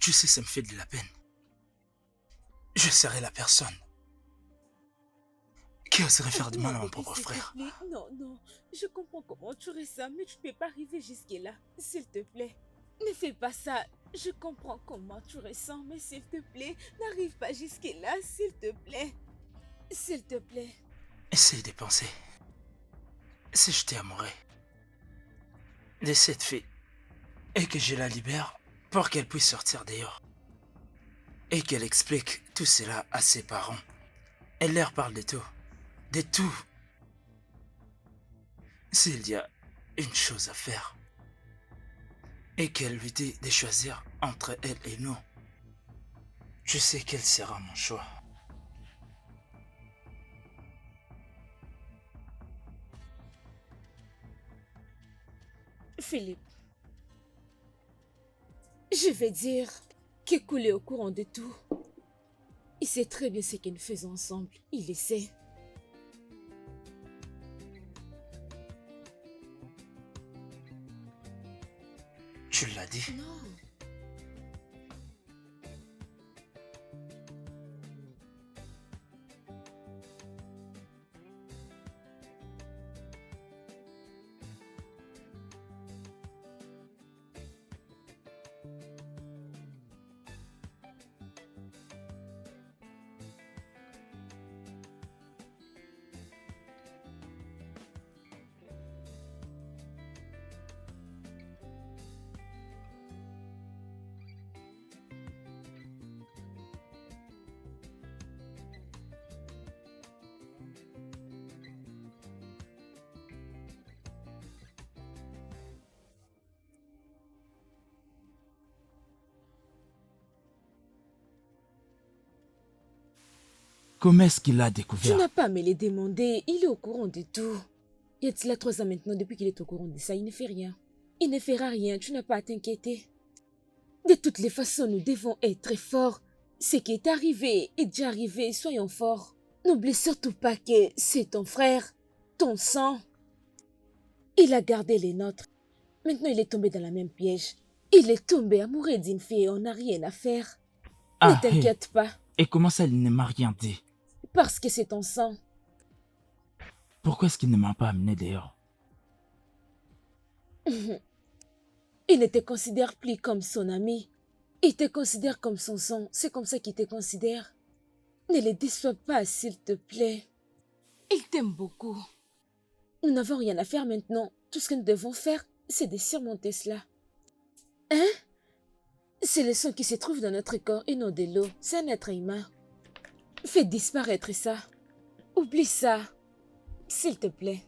Tu sais, ça me fait de la peine. Je serais la personne qui oserait faire du mal à mon propre frère. Non. Je comprends comment tu ressens, mais tu ne peux pas arriver jusque-là. S'il te plaît, ne fais pas ça. Je comprends comment tu ressens, mais s'il te plaît, n'arrive pas jusque-là, s'il te plaît. S'il te plaît. Essaye de penser. Si j'étais amoureux de cette fille et que je la libère pour qu'elle puisse sortir dehors et qu'elle explique tout cela à ses parents. Elle leur parle de tout. De tout. S'il y a une chose à faire et qu'elle lui dit de choisir entre elle et nous, je sais quel sera mon choix. Philippe, je vais dire qui est coulé au courant de tout. Il sait très bien ce que nous faisons ensemble. Il le sait. Tu l'as dit. Non. Comment est-ce qu'il a Tu découvert? n'as pas à me le demander. Il est au courant de tout. Y a-t-il 3 ans maintenant depuis qu'il est au courant de ça? Il ne fait rien. Il ne fera rien. Tu n'as pas à t'inquiéter. De toutes les façons, nous devons être forts. Ce qui est arrivé est déjà arrivé. Soyons forts. N'oublie surtout pas que c'est ton frère, ton sang. Il a gardé les nôtres. Maintenant, il est tombé dans la même piège. Il est tombé amoureux d'une fille et on n'a rien à faire. Ne t'inquiète pas, Et comment ça, il ne m'a rien dit? parce que c'est ton sang. Pourquoi est-ce qu'il ne m'a pas amené dehors? Il ne te considère plus comme son ami. Il te considère comme son sang. C'est comme ça qu'il te considère. Ne le déçois pas, s'il te plaît. Il t'aime beaucoup. Nous n'avons rien à faire maintenant. Tout ce que nous devons faire, c'est de surmonter cela. Hein? C'est le sang qui se trouve dans notre corps et non de l'eau. C'est un être humain. Fais disparaître ça. Oublie ça. S'il te plaît.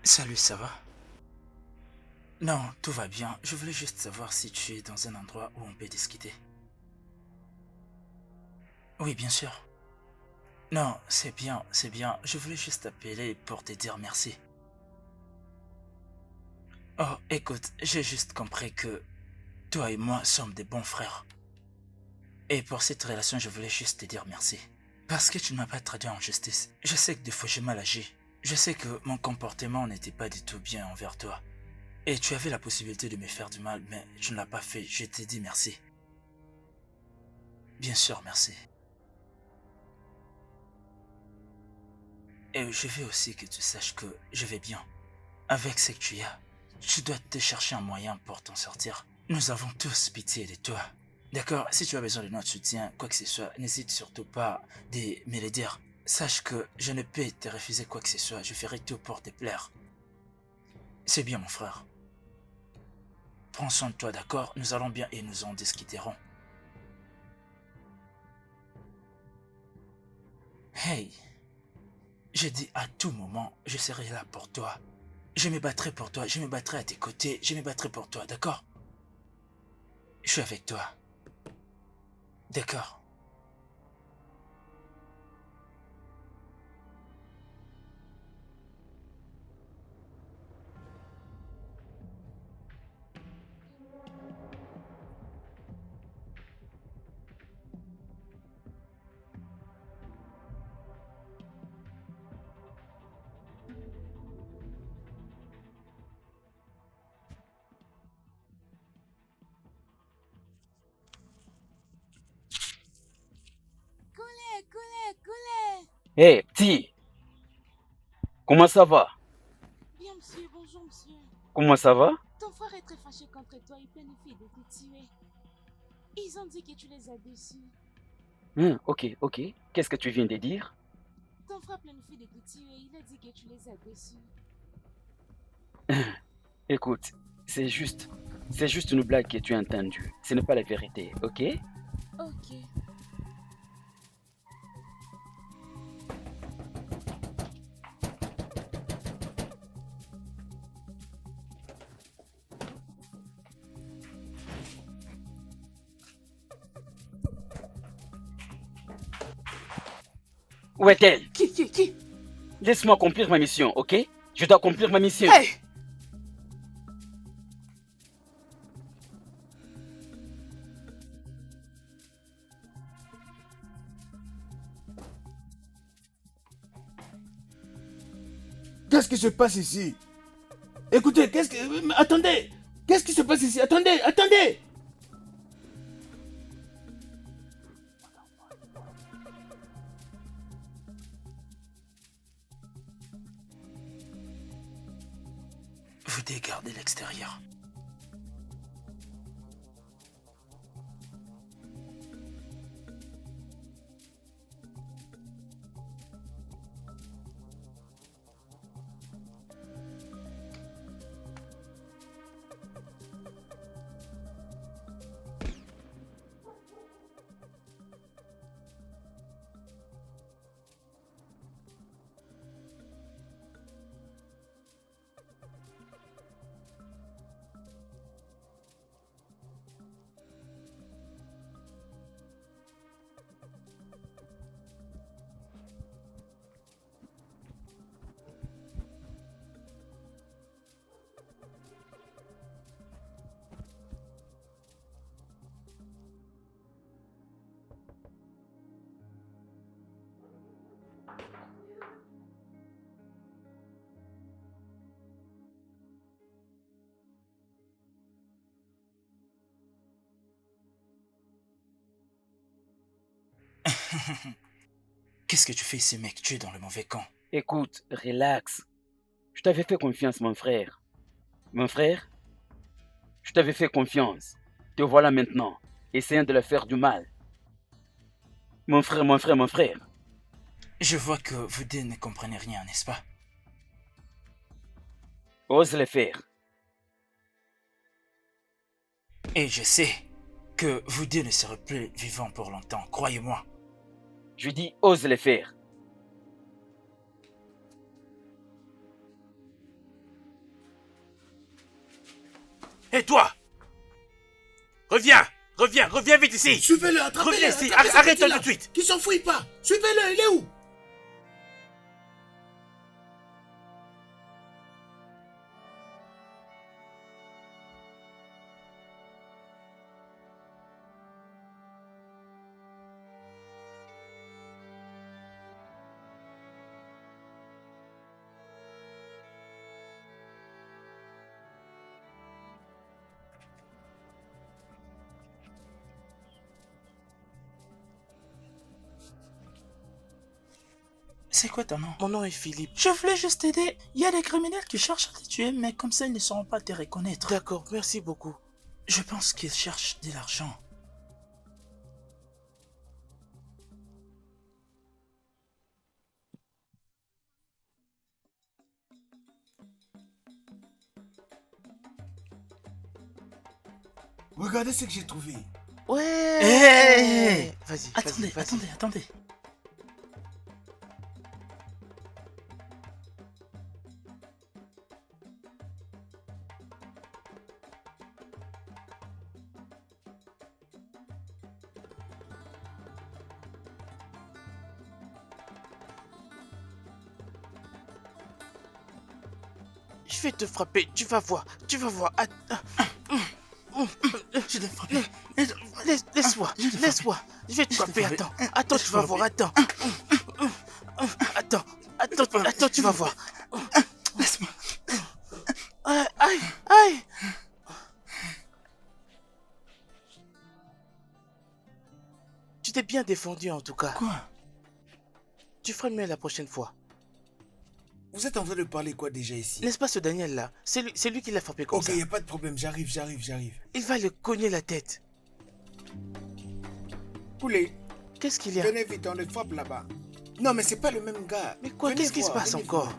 Salut, ça va? Non, tout va bien. Je voulais juste savoir si tu es dans un endroit où on peut discuter. Oui, bien sûr. Non, c'est bien, c'est bien. Je voulais juste t'appeler pour te dire merci. Oh, écoute, j'ai juste compris que toi et moi sommes des bons frères. Et pour cette relation, je voulais juste te dire merci. Parce que tu ne m'as pas traduit en justice. Je sais que des fois j'ai mal agi. Je sais que mon comportement n'était pas du tout bien envers toi. Et tu avais la possibilité de me faire du mal, mais tu ne l'as pas fait. Je t'ai dit merci. Bien sûr, merci. Et je veux aussi que tu saches que je vais bien. Avec ce que tu as, tu dois te chercher un moyen pour t'en sortir. Nous avons tous pitié de toi. D'accord? Si tu as besoin de notre soutien, quoi que ce soit, n'hésite surtout pas de me le dire. Sache que je ne peux te refuser quoi que ce soit. Je ferai tout pour te plaire. C'est bien, mon frère. Prends soin de toi, d'accord? Nous allons bien et nous en discuterons. Hey! Je dis à tout moment, je serai là pour toi. Je me battrai pour toi, je me battrai à tes côtés, je me battrai pour toi, d'accord? Je suis avec toi. D'accord. Hé, petit, comment ça va? Bien, monsieur. Bonjour, monsieur. Comment ça va? Ton frère est très fâché contre toi. Il planifie de te tuer. Ils ont dit que tu les as déçus. Ok. Qu'est-ce que tu viens de dire? Ton frère planifie de te tuer. Il a dit que tu les as déçus. Écoute, c'est juste une blague que tu as entendue. Ce n'est pas la vérité, ok? Ok. Où est-elle? Qui? Laisse-moi accomplir ma mission, ok? Je dois accomplir ma mission. Hey! Qu'est-ce qui se passe ici? Écoutez, qu'est-ce que... Attendez! Qu'est-ce qui se passe ici? Attendez! Vous dégardez l'extérieur. Qu'est-ce que tu fais ici, mec? Tu es dans le mauvais camp. Écoute, relax. Je t'avais fait confiance, mon frère. Mon frère, je t'avais fait confiance. Te voilà maintenant, essayant de leur faire du mal. Mon frère. Je vois que vous deux ne comprenez rien, n'est-ce pas? Ose le faire. Et je sais que vous deux ne serez plus vivants pour longtemps, croyez-moi. Je dis, ose le faire. Hé, toi! Reviens vite ici! Suivez-le, attrapez-le! Reviens ici, attrapez ce arrête-toi petit-là, tout de suite! Qui s'enfuit pas! Suivez-le, il est où? C'est quoi ton nom? Mon nom est Philippe. Je voulais juste t'aider. Il y a des criminels qui cherchent à te tuer, mais comme ça, ils ne sauront pas te reconnaître. D'accord, merci beaucoup. Je pense qu'ils cherchent de l'argent. Regardez ce que j'ai trouvé. Ouais! Hé! Vas-y, Attendez. Je vais te frapper, tu vas voir. Je l'ai frappé. Laisse-moi, je vais te frapper, attends, tu vas voir, attends, tu vas voir. Laisse-moi. Aïe. Tu t'es bien défendu en tout cas. Quoi? Tu ferais mieux la prochaine fois. Vous êtes en train de parler quoi déjà ici? N'est-ce pas ce Daniel là? C'est lui qui l'a frappé comme ça. Ok, y a pas de problème, j'arrive. Il va le cogner la tête. Poulet, Qu'est-ce qu'il y a? venez vite, on le frappe là-bas. Non, mais c'est pas le même gars. Mais quoi, Venez qu'est-ce qui se voir, passe venez encore? voir.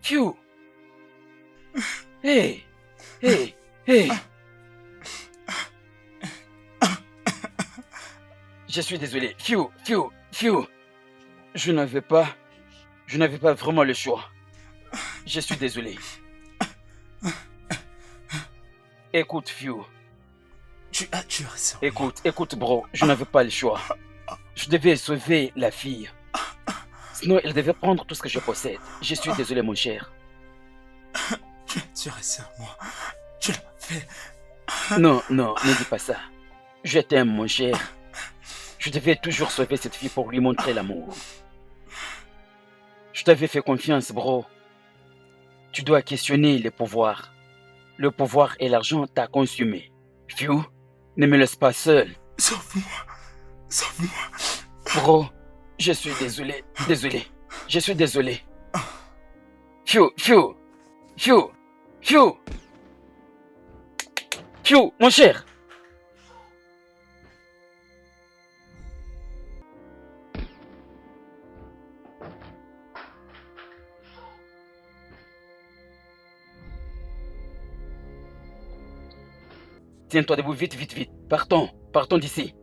Phew. Hey, hey, hey. Je suis désolé. Phew, phew, phew. Je n'avais pas vraiment le choix. Je suis désolé. Écoute, Phew. Tu as tué ça. Écoute, bro. Je n'avais pas le choix. Je devais sauver la fille. Sinon, elle devait prendre tout ce que je possède. Je suis désolé, mon cher. Tu as tué ça, moi. Tu l'as fait. Non, ne dis pas ça. Je t'aime, mon cher. Je devais toujours sauver cette fille pour lui montrer l'amour. Je t'avais fait confiance, bro. Tu dois questionner les pouvoirs. Le pouvoir et l'argent t'a consumé. Phew, ne me laisse pas seul. Sauve-moi. Sauve-moi. Bro, je suis désolé. Je suis désolé. Phew, phew, phew, phew. Phew, mon cher. Tiens-toi debout, vite. Partons d'ici.